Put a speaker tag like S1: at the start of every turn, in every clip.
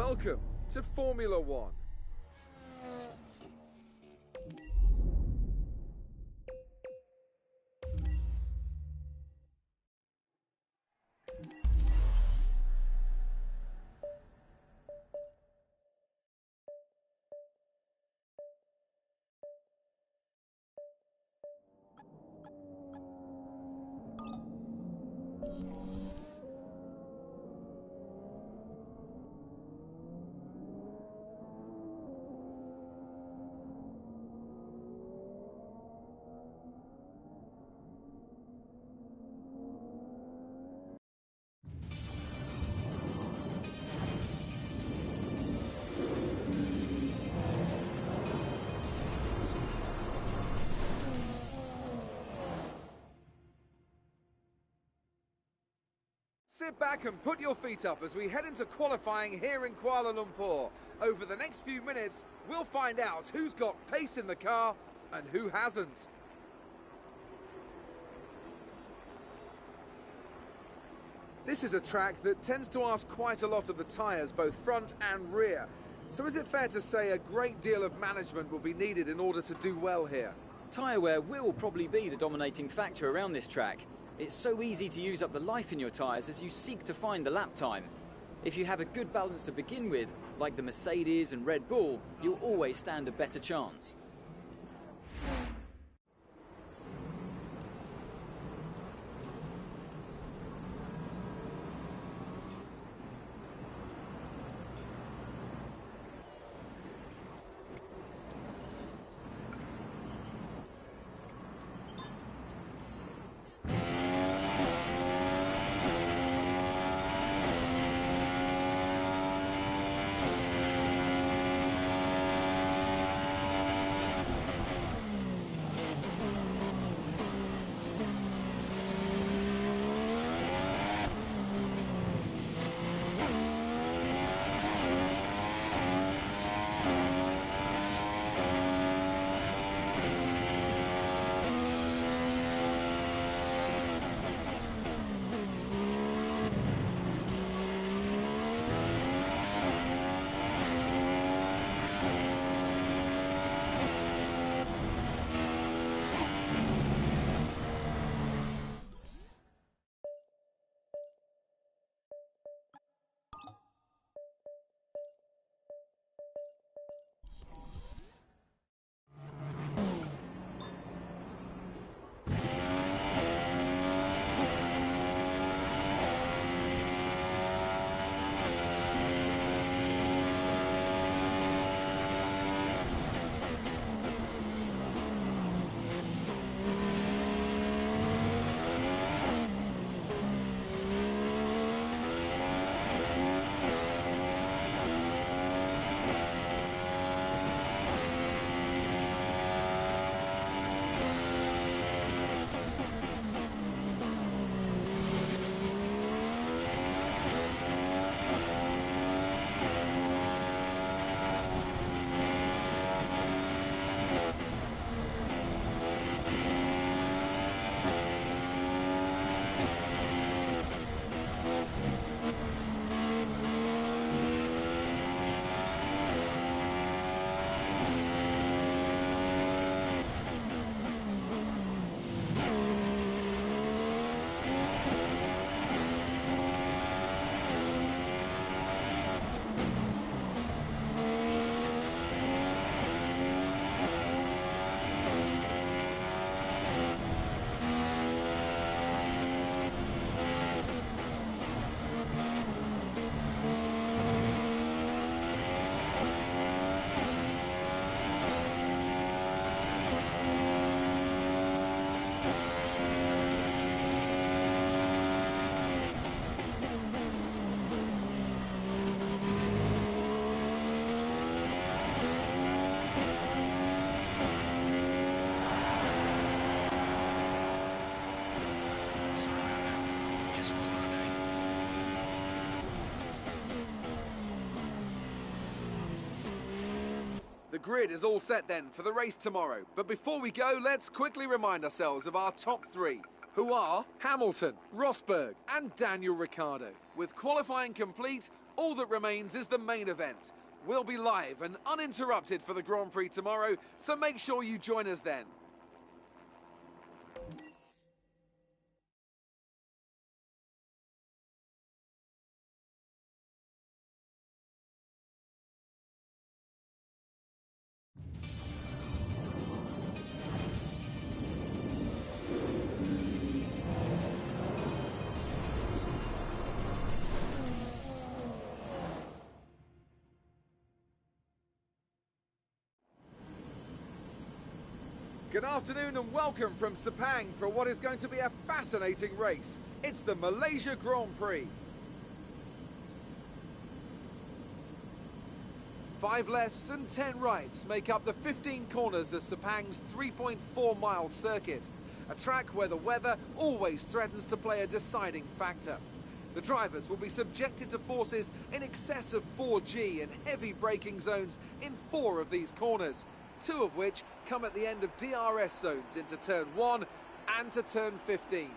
S1: Welcome to Formula One. Sit back and put your feet up as we head into qualifying here in Kuala Lumpur. Over the next few minutes, we'll find out who's got pace in the car and who hasn't. This is a track that tends to ask quite a lot of the tyres, both front and rear. So is it fair to say a great deal of management will be needed in order to do well here?
S2: Tyre wear will probably be the dominating factor around this track. It's so easy to use up the life in your tyres as you seek to find the lap time. If you have a good balance to begin with, like the Mercedes and Red Bull, you'll always stand a better chance.
S1: The grid is all set then for the race tomorrow. But before we go, let's quickly remind ourselves of our top three, who are Hamilton, Rosberg and Daniel Ricciardo. With qualifying complete, All that remains is the main event. We'll be live and uninterrupted for the Grand Prix tomorrow, so make sure you join us then. Good afternoon and welcome from Sepang for what is going to be a fascinating race. It's the Malaysia Grand Prix. 5 lefts and 10 rights make up the 15 corners of Sepang's 3.4-mile circuit, a track where the weather always threatens to play a deciding factor. The drivers will be subjected to forces in excess of 4G and heavy braking zones in 4 of these corners, 2 of which come at the end of DRS zones into turn 1 and to turn 15.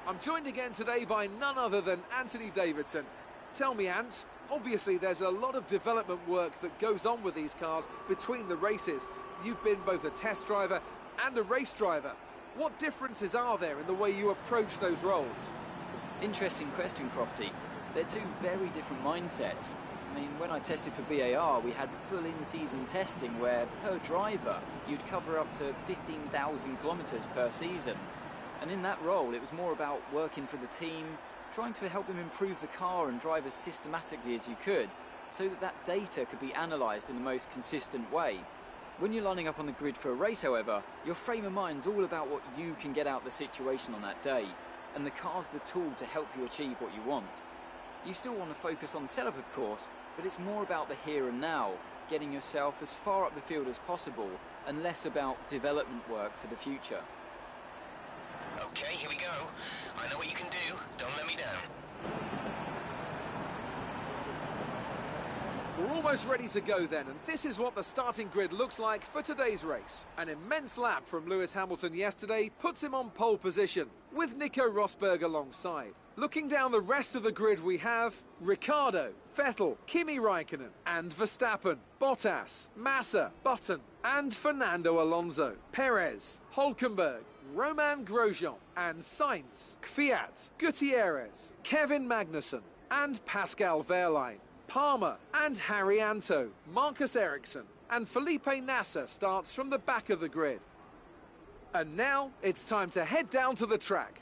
S1: I'm joined again today by none other than Anthony Davidson. Tell me, Ant, obviously there's a lot of development work that goes on with these cars between the races. You've been both a test driver and a race driver. What differences are there in the way you approach those roles?
S2: Interesting question, Crofty. They're 2 very different mindsets. I mean, when I tested for BAR, we had full in-season testing where, per driver, you'd cover up to 15,000 kilometres per season. And in that role, it was more about working for the team, trying to help them improve the car and drive as systematically as you could, so that that data could be analysed in the most consistent way. When you're lining up on the grid for a race, however, your frame of mind's all about what you can get out of the situation on that day, and the car's the tool to help you achieve what you want. You still want to focus on setup, of course, but it's more about the here and now, getting yourself as far up the field as possible, and less about development work for the future.
S3: Okay, here we go. I know what you can do. Don't let me down.
S1: We're almost ready to go then, and this is what the starting grid looks like for today's race. An immense lap from Lewis Hamilton yesterday puts him on pole position, with Nico Rosberg alongside. Looking down the rest of the grid, we have Ricciardo, Vettel, Kimi Raikkonen and Verstappen, Bottas, Massa, Button and Fernando Alonso, Perez, Hülkenberg, Romain Grosjean and Sainz, Kvyat, Gutierrez, Kevin Magnussen and Pascal Wehrlein, Palmer and Harry Anto, Marcus Ericsson and Felipe Nasser starts from the back of the grid. And now it's time to head down to the track.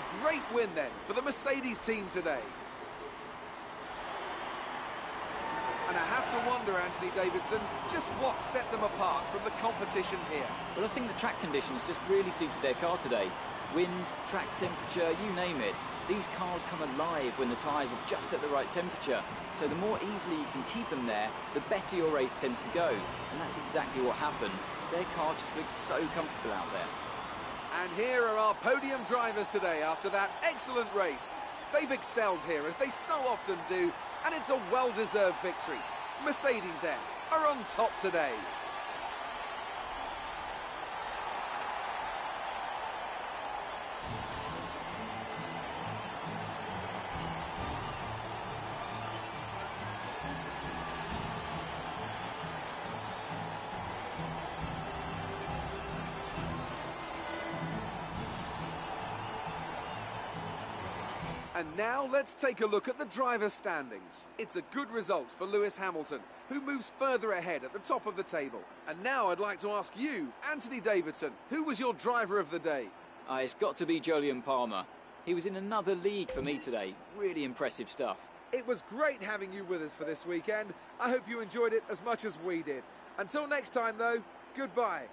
S1: A great win then for the Mercedes team today. And I have to wonder, Anthony Davidson, just what set them apart from the competition here.
S2: Well, I think the track conditions just really suited their car today. Wind, track temperature, you name it. These cars come alive when the tyres are just at the right temperature. So the more easily you can keep them there, the better your race tends to go. And that's exactly what happened. Their car just looks so comfortable out there.
S1: And here are our podium drivers today after that excellent race. They've excelled here, as they so often do, and it's a well-deserved victory. Mercedes, then, are on top today. And now let's take a look at the driver's standings. It's a good result for Lewis Hamilton, who moves further ahead at the top of the table. And now I'd like to ask you, Anthony Davidson, who was your driver of the day?
S2: It's got to be Jolyon Palmer. He was in another league for me today. Really impressive stuff.
S1: It was great having you with us for this weekend. I hope you enjoyed it as much as we did. Until next time, though, goodbye.